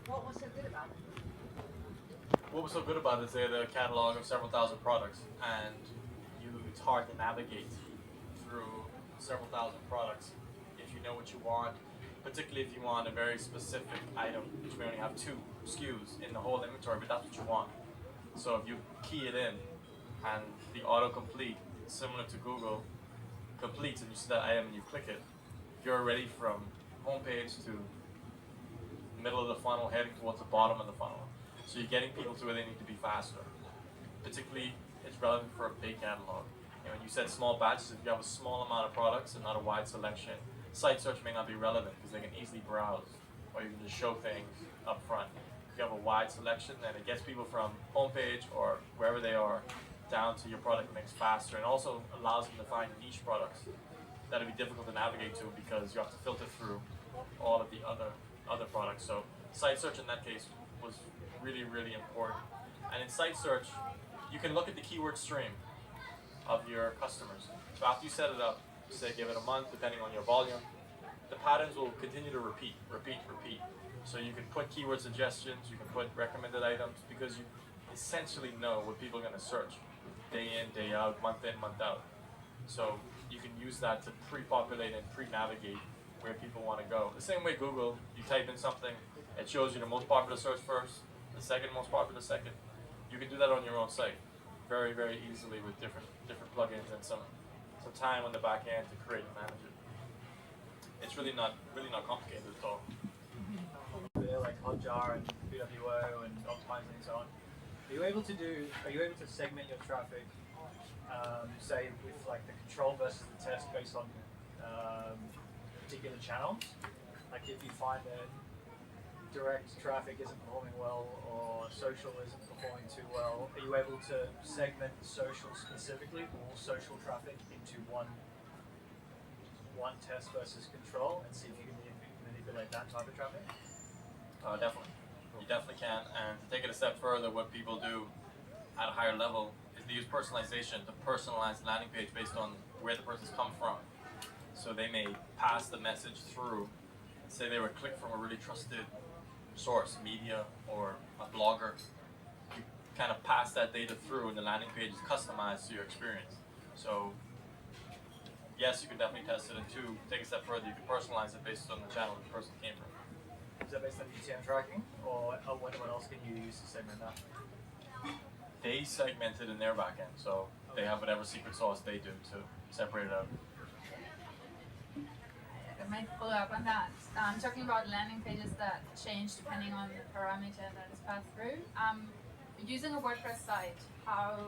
F: what was so good about it?
C: What was so good about it is they had a catalog of several thousand products, and it's hard to navigate through several thousand products if you know what you want, particularly if you want a very specific item, which we only have 2 SKUs in the whole inventory, but that's what you want. So if you key it in and the autocomplete, similar to Google, completes and you see that item and you click it, you're already from homepage to middle of the funnel heading towards the bottom of the funnel. So you're getting people to where they need to be faster. Particularly, it's relevant for a big catalog. And when you said small batches, if you have a small amount of products and not a wide selection, site search may not be relevant because they can easily browse, or you can just show things up front. If you have a wide selection, then it gets people from homepage or wherever they are down to your product mix faster, and also allows them to find niche products that would be difficult to navigate to because you have to filter through all of the other products. So site search in that case was really, really important. And in site search, you can look at the keyword stream of your customers. So after you set it up, say give it a month, depending on your volume, the patterns will continue to repeat. So you can put keyword suggestions, you can put recommended items, because you essentially know what people are going to search day in, day out, month in, month out. So you can use that to pre-populate and pre-navigate where people want to go. The same way Google, you type in something, it shows you the most popular search first, the second most popular second. You can do that on your own site very, very easily with different plugins and some time on the back end to create and manage it. It's really not complicated at all.
G: Like Hotjar and BWO and optimizing and so on. Are you able to segment your traffic, say with like the control versus the test based on particular channels? Like if you find that direct traffic isn't performing well or social isn't performing too well, are you able to segment the social specifically, all social traffic into one one test versus control and see if you can manipulate that type of traffic?
C: Definitely. You definitely can. And to take it a step further, what people do at a higher level is they use personalization to personalize the landing page based on where the person's come from. So they may pass the message through, say they would click from a really trusted source, media or a blogger. You kind of pass that data through and the landing page is customized to your experience. So yes, you can definitely test it, and two, take a step further, you can personalize it based on the channel the person came from.
G: Is that based on UTM tracking, or what else can you use to segment that?
C: They segment it in their backend, so they have whatever secret sauce they do to separate it out.
H: I might follow up on that. Talking about landing pages that change depending on the parameter that is passed through. Using a WordPress site, how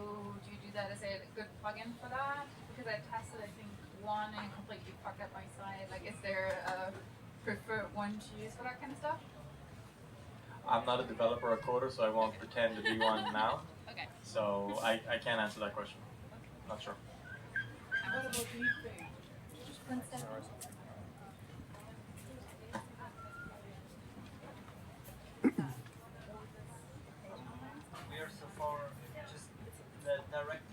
H: do you do that? Is there a good plugin for that? Because I tested, I think, one and completely fucked up my site. Like, is there a preferred one to use for that kind of stuff?
C: I'm not a developer or coder, so I won't pretend to be one now.
H: Okay.
C: So I can't answer that question. Not sure.
E: What about lead page?
I: We are so far just the direct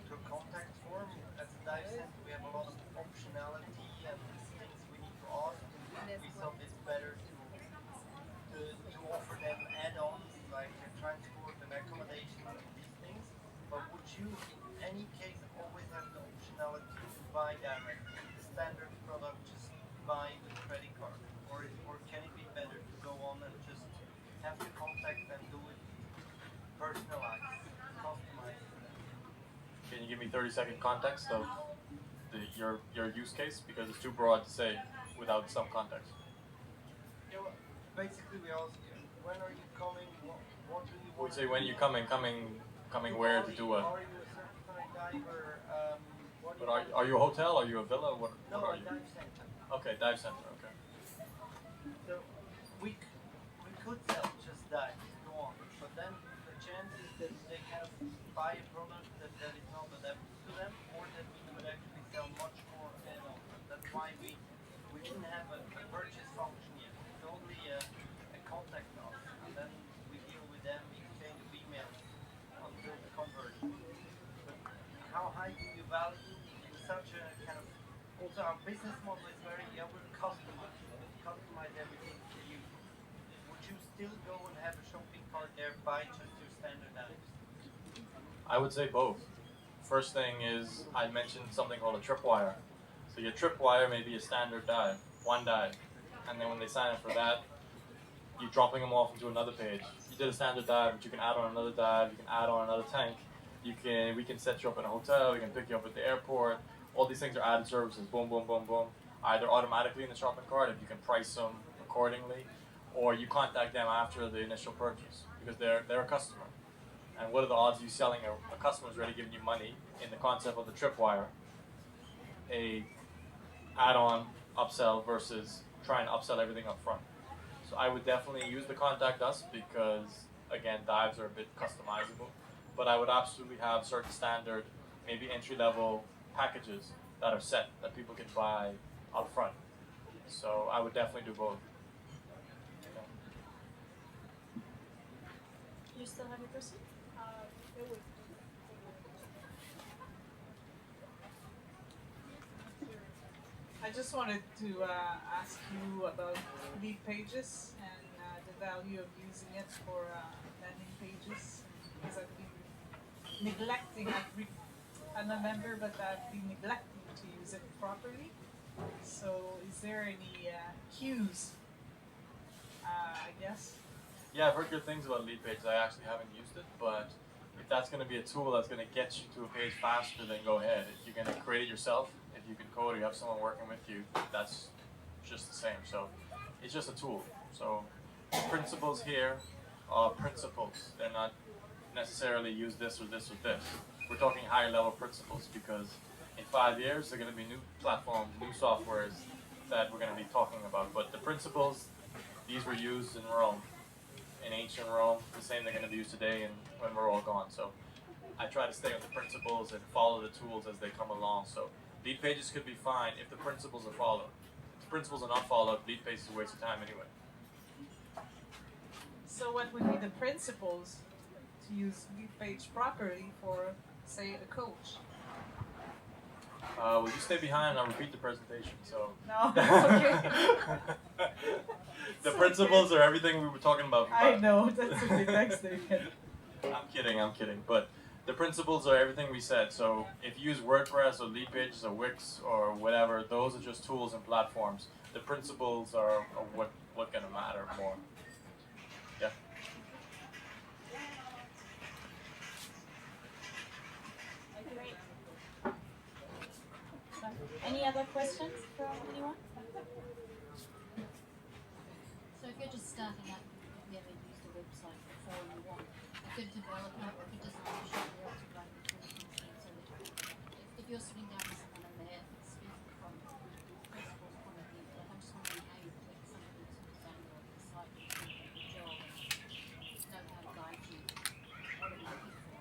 I: to contact form as a dive center. We have a lot of optionality and things we need to ask. We thought it's better to offer them add-ons like transport and accommodation and these things. But would you, in any case, always have the optionality to buy directly the standard product, just buy with credit card, or can it be better to go on and just have the contact and do it personalized, customized?
C: Can you give me 30-second context of your use case? Because it's too broad to say without some context.
I: Yeah, well, basically we ask you, when are you coming? What do you want?
C: We'd say when you coming where to do what?
I: Are you a certified diver? What do
C: But
I: you
C: are you a hotel? Are you a villa? What
I: No,
C: are
I: a
C: you?
I: dive center.
C: Okay, dive center. Okay.
I: So we could sell just that, go on. But then the chance is that they have buy a product that is not adapted to them, or that we could actually sell much more add-on. That's why we didn't have a purchase function yet. It's only a contact us, and then we deal with them, exchange of emails until the conversion. But how high do you value in such a kind of, also our business model is very, we're customize everything for you. Would you still go and have a shopping cart there, buy just your standard dives?
C: I would say both. First thing is I mentioned something called a tripwire. So your tripwire may be a standard dive, one dive, and then when they sign up for that, you're dropping them off into another page. You did a standard dive, but you can add on another dive, you can add on another tank. We can set you up in a hotel, we can pick you up at the airport. All these things are added services, boom, boom, boom, boom. Either automatically in the shopping cart if you can price them accordingly, or you contact them after the initial purchase because they're a customer. And what are the odds of you selling a customer's already giving you money in the concept of the tripwire, a add-on upsell versus trying to upsell everything up front. So I would definitely use the contact us because again dives are a bit customizable, but I would absolutely have certain standard, maybe entry-level packages that are set that people can buy up front. So I would definitely do both.
D: You still have your question?
E: It would. I just wanted to ask you about lead pages and the value of using it for landing pages, because I've been neglecting. I'm a member, but I've been neglecting to use it properly. So, is there any cues? I guess.
C: Yeah, I've heard good things about lead pages. I actually haven't used it, but if that's going to be a tool that's going to get you to a page faster, then go ahead. If you're going to create it yourself, if you can code or you have someone working with you, that's just the same. So it's just a tool. So the principles here are principles. They're not necessarily use this or this or this. We're talking higher level principles because in 5 years, there are going to be new platforms, new softwares that we're going to be talking about. But the principles, these were used in Rome. In ancient Rome, the same they're going to be used today and when we're all gone. So I try to stay on the principles and follow the tools as they come along. So Lead pages could be fine if the principles are followed. If the principles are not followed, lead pages is a waste of time anyway.
E: So what would be the principles to use lead page properly for, say, a coach?
C: Will you stay behind and I'll repeat the presentation? So
E: No, it's okay.
C: the principles are everything we were talking about.
E: I know, that's okay, thanks David.
C: I'm kidding. But the principles are everything we said. So if you use WordPress or lead pages or Wix or whatever, those are just tools and platforms. The principles are what gonna matter more. Yeah.
D: Great. So, any other questions from anyone?
J: So if you're just starting out, you've never used a website before and you want a good developer or a good designer should be able to run the tools and things so that if you're sitting down with someone and they're speaking from a principles point of view, like I'm just wondering how you expect somebody to evaluate the site and do a good job and know how to guide you, what are we looking for?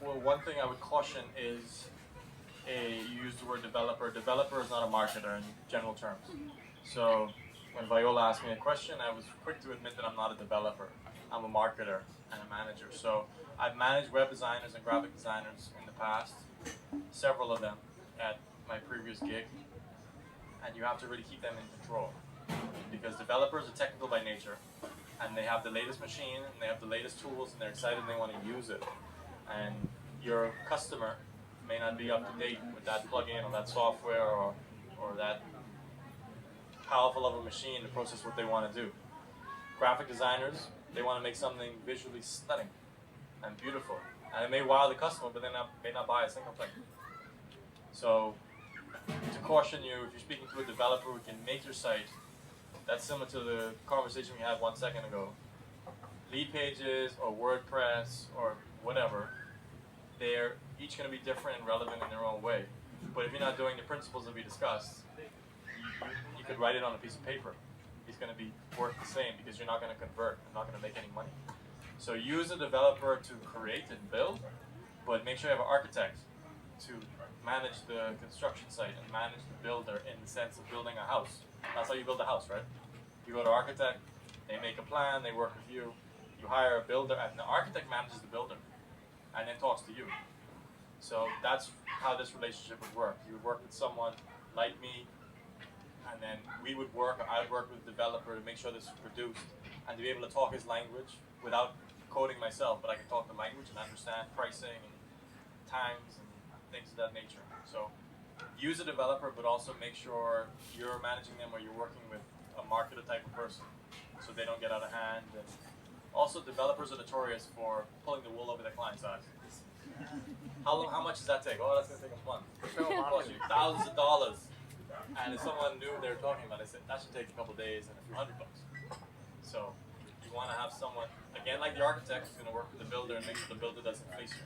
C: Well, one thing I would caution is you use the word developer. Developer is not a marketer in general terms. So when Viola asked me a question, I was quick to admit that I'm not a developer. I'm a marketer and a manager. So I've managed web designers and graphic designers in the past, several of them at my previous gig, and you have to really keep them in control because developers are technical by nature and they have the latest machine and they have the latest tools and they're excited and they want to use it. And your customer may not be up to date with that plugin or that software or that powerful of a machine to process what they want to do. Graphic designers, they want to make something visually stunning and beautiful. And it may wow the customer, but they may not buy a single thing. So, to caution you, if you're speaking to a developer who can make your site, that's similar to the conversation we had 1 second ago. Lead pages or WordPress or whatever, they're each going to be different and relevant in their own way. But if you're not doing the principles that we discussed, you could write it on a piece of paper. It's going to be worth the same because you're not going to convert and not going to make any money. So use a developer to create and build, but make sure you have an architect to manage the construction site and manage the builder in the sense of building a house. That's how you build a house, right? You go to an architect, they make a plan, they work with you, you hire a builder, and the architect manages the builder and then talks to you. So that's how this relationship would work. You would work with someone like me, and then I would work with the developer to make sure this is produced and to be able to talk his language without coding myself, but I can talk the language and understand pricing and times and things of that nature. So use a developer, but also make sure you're managing them or you're working with a marketer type of person so they don't get out of hand. And also, developers are notorious for pulling the wool over their client's eyes. How much does that take? Oh, that's going to take a month. It's going to cost you thousands of dollars. And if someone knew what they were talking about, I said, that should take a couple of days and a few $100. So you want to have someone, again, like the architect, who's going to work with the builder and make sure the builder doesn't face you.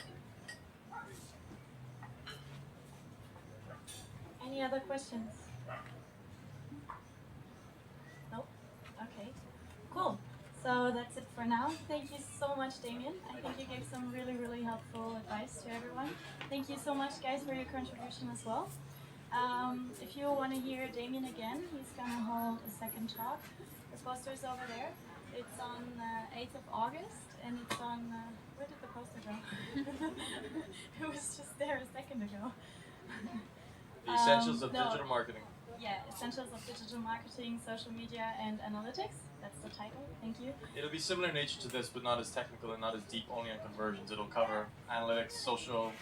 D: Any other questions? Nope? Okay. Cool. So that's it for now. Thank you so much, Damien. I think you gave some really, really helpful advice to everyone. Thank you so much, guys, for your contribution as well. If you want to hear Damien again, he's going to hold a second talk. The poster's over there. It's on 8th of August, and it's on, where did the poster go? It was just there a second ago.
C: The Essentials of Digital Marketing.
D: Yeah, Essentials of Digital Marketing, Social Media, and Analytics. That's the title. Thank you.
C: It'll be similar in nature to this, but not as technical and not as deep only on conversions. It'll cover analytics, social,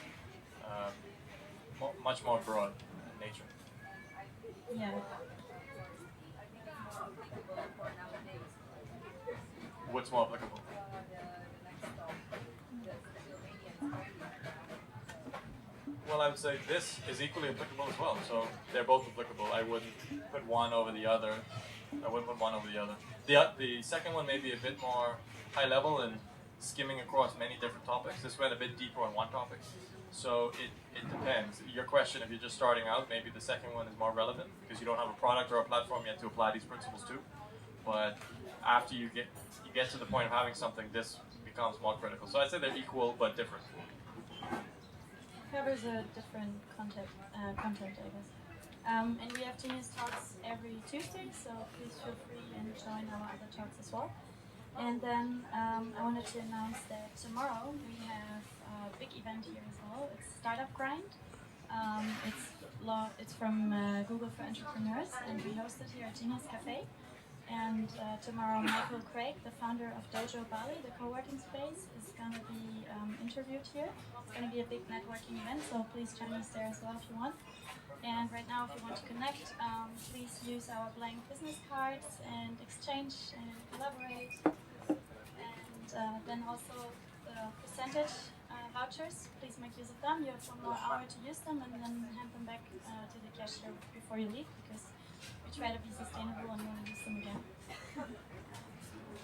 C: much more broad in nature.
D: Yeah.
C: What's more applicable? Well, I would say this is equally applicable as well. So they're both applicable. I wouldn't put one over the other. The second one may be a bit more high level and skimming across many different topics. This went a bit deeper on one topic. So it depends. Your question, if you're just starting out, maybe the second one is more relevant because you don't have a product or a platform yet to apply these principles to. But after you get to the point of having something, this becomes more critical. So I'd say they're equal but different.
D: covers a different content, I guess. And we have Genius Talks every Tuesday, so please feel free and join our other talks as well. And then I wanted to announce that tomorrow we have a big event here as well. It's Startup Grind. It's from Google for Entrepreneurs, and we host it here at Genius Cafe. And tomorrow, Michael Craig, the founder of Dojo Bali, the co-working space, is going to be interviewed here. It's going to be a big networking event, so please join us there as well if you want. And right now, if you want to connect, please use our blank business cards and exchange and collaborate. And then also the percentage vouchers, please make use of them. You have 1 more hour to use them and then hand them back to the cashier before you leave, because we try to be sustainable and want to use them again.